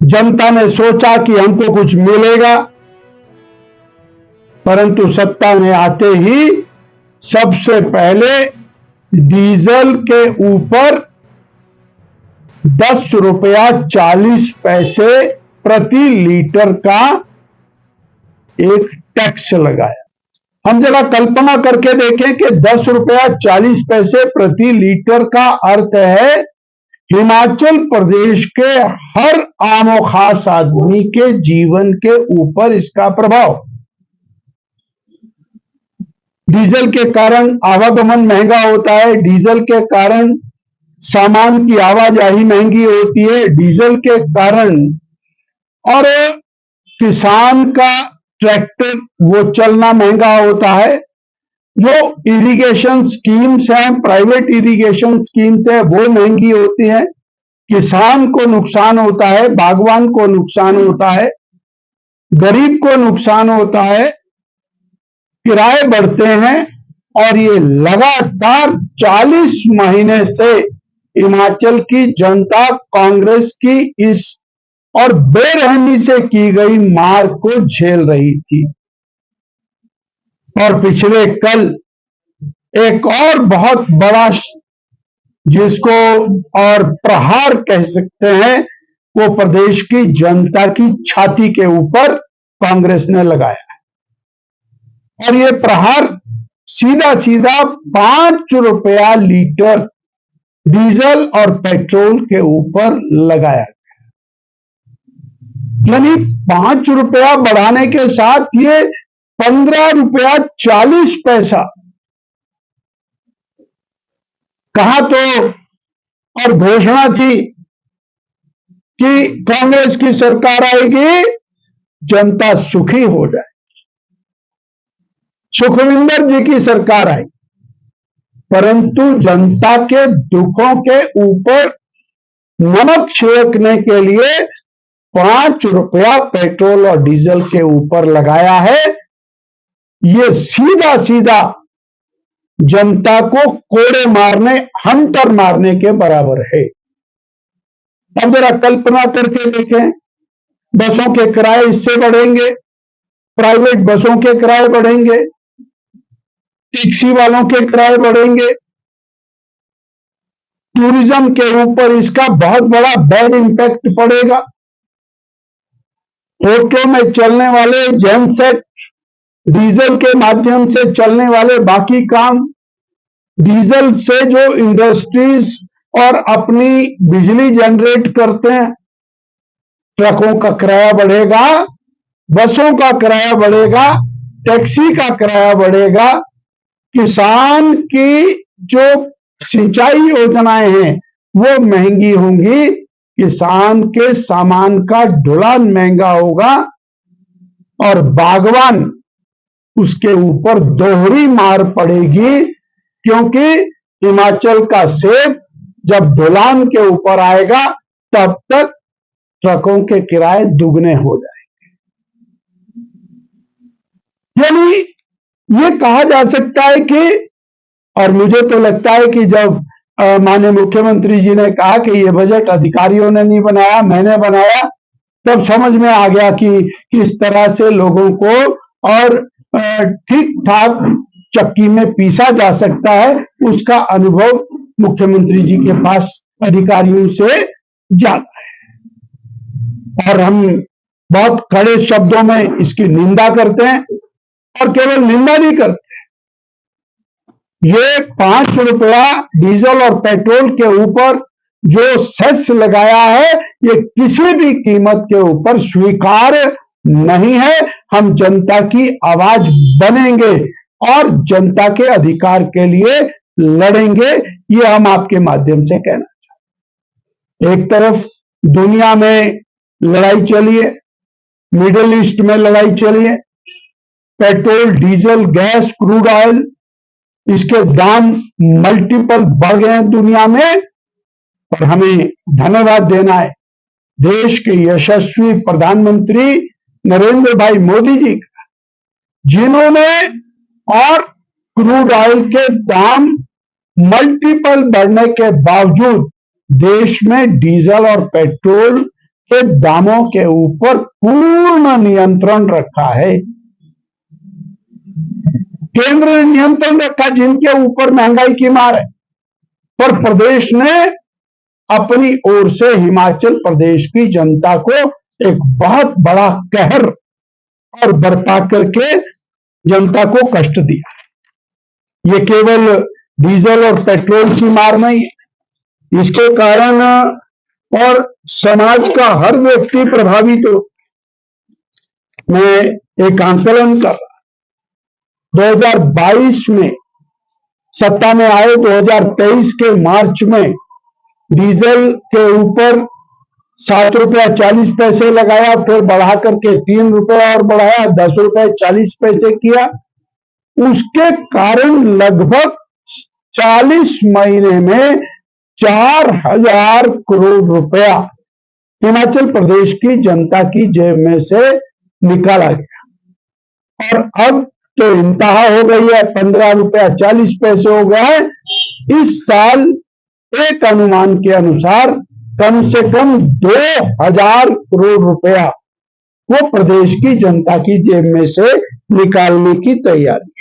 जनता ने सोचा कि हमको कुछ मिलेगा, परंतु सत्ता में आते ही सबसे पहले डीजल के ऊपर 10 रुपया 40 पैसे प्रति लीटर का एक टैक्स लगाया। हम जरा कल्पना करके देखें कि 10 रुपया 40 पैसे प्रति लीटर का अर्थ है हिमाचल प्रदेश के हर आम और खास आदमी के जीवन के ऊपर इसका प्रभाव। डीजल के कारण आवागमन महंगा होता है, डीजल के कारण सामान की आवाजाही महंगी होती है, डीजल के कारण, और किसान का ट्रैक्टर वो चलना महंगा होता है। जो इरिगेशन स्कीम्स हैं, प्राइवेट इरिगेशन स्कीम्स है, वो महंगी होती है। किसान को नुकसान होता है, बागवान को नुकसान होता है, गरीब को नुकसान होता है, किराए बढ़ते हैं। और ये लगातार 40 महीने से हिमाचल की जनता कांग्रेस की इस और बेरहमी से की गई मार को झेल रही थी। और पिछले कल एक और बहुत बड़ा, जिसको और प्रहार कह सकते हैं, वो प्रदेश की जनता की छाती के ऊपर कांग्रेस ने लगाया है। और ये प्रहार सीधा सीधा 5 रुपया लीटर डीजल और पेट्रोल के ऊपर लगाया गया। यानी 5 रुपया बढ़ाने के साथ ये 15 रुपया 40 पैसा कहा तो, और घोषणा थी कि कांग्रेस की सरकार आएगी, जनता सुखी हो जाए। सुखविंदर जी की सरकार आई, परंतु जनता के दुखों के ऊपर नमक छिड़कने के लिए 5 रुपया पेट्रोल और डीजल के ऊपर लगाया है। ये सीधा सीधा जनता को कोड़े मारने, हंटर मारने के बराबर है। अब जरा कल्पना करके देखें, बसों के किराए इससे बढ़ेंगे, प्राइवेट बसों के किराए बढ़ेंगे, टैक्सी वालों के किराए बढ़ेंगे, टूरिज्म के ऊपर इसका बहुत बड़ा बैड इंपैक्ट पड़ेगा। ऑटो में चलने वाले जेनसेट, डीजल के माध्यम से चलने वाले बाकी काम, डीजल से जो इंडस्ट्रीज और अपनी बिजली जनरेट करते हैं, ट्रकों का किराया बढ़ेगा, बसों का किराया बढ़ेगा, टैक्सी का किराया बढ़ेगा। किसान की जो सिंचाई योजनाएं हैं वो महंगी होंगी, किसान के सामान का ढुलान महंगा होगा, और बागवान उसके ऊपर दोहरी मार पड़ेगी, क्योंकि हिमाचल का सेब जब ढुलान के ऊपर आएगा तब तक ट्रकों के किराए दुगने हो जाएंगे। यानी ये कहा जा सकता है कि, और मुझे तो लगता है कि जब माननीय मुख्यमंत्री जी ने कहा कि ये बजट अधिकारियों ने नहीं बनाया, मैंने बनाया, तब समझ में आ गया कि किस तरह से लोगों को और ठीक ठाक चक्की में पीसा जा सकता है, उसका अनुभव मुख्यमंत्री जी के पास अधिकारियों से ज्यादा है। और हम बहुत कड़े शब्दों में इसकी निंदा करते हैं, और केवल निंदा नहीं करते, ये 5 रुपया डीजल और पेट्रोल के ऊपर जो सेस लगाया है, ये किसी भी कीमत के ऊपर स्वीकार्य नहीं है। हम जनता की आवाज बनेंगे और जनता के अधिकार के लिए लड़ेंगे, ये हम आपके माध्यम से कहना चाहते हैं। एक तरफ दुनिया में लड़ाई चली है, मिडिल ईस्ट में लड़ाई चली है, petrol, diesel, gas, crude oil, इसके दाम मल्टीपल बढ़ गए हैं दुनिया में। और हमें धन्यवाद देना है देश के यशस्वी प्रधानमंत्री नरेंद्र भाई मोदी जी का, जिन्होंने और क्रूड ऑयल के दाम मल्टीपल बढ़ने के बावजूद देश में डीजल और पेट्रोल के दामों के ऊपर पूर्ण नियंत्रण रखा है। केंद्र ने नियंत्रण रखा जिनके ऊपर महंगाई की मार है, पर प्रदेश ने अपनी ओर से हिमाचल प्रदेश की जनता को एक बहुत बड़ा कहर और बरपा करके जनता को कष्ट दिया। ये केवल डीजल और पेट्रोल की मार नहीं है, इसके कारण और समाज का हर व्यक्ति प्रभावित हो। मैं एक आंकलन कर रहा, 2022 में सत्ता में आए, 2023 के मार्च में डीजल के ऊपर 7 रुपया 40 पैसे लगाया, फिर बढ़ा करके 3 रुपया और बढ़ाया, 10 रुपये 40 पैसे किया। उसके कारण लगभग 40 महीने में 4000 करोड़ रुपया हिमाचल प्रदेश की जनता की जेब में से निकाला गया। और अब तो इंतहा हो गई है, 15 रुपया 40 पैसे हो गया है। इस साल एक अनुमान के अनुसार कम से कम 2000 करोड़ रुपया वो प्रदेश की जनता की जेब में से निकालने की तैयारी।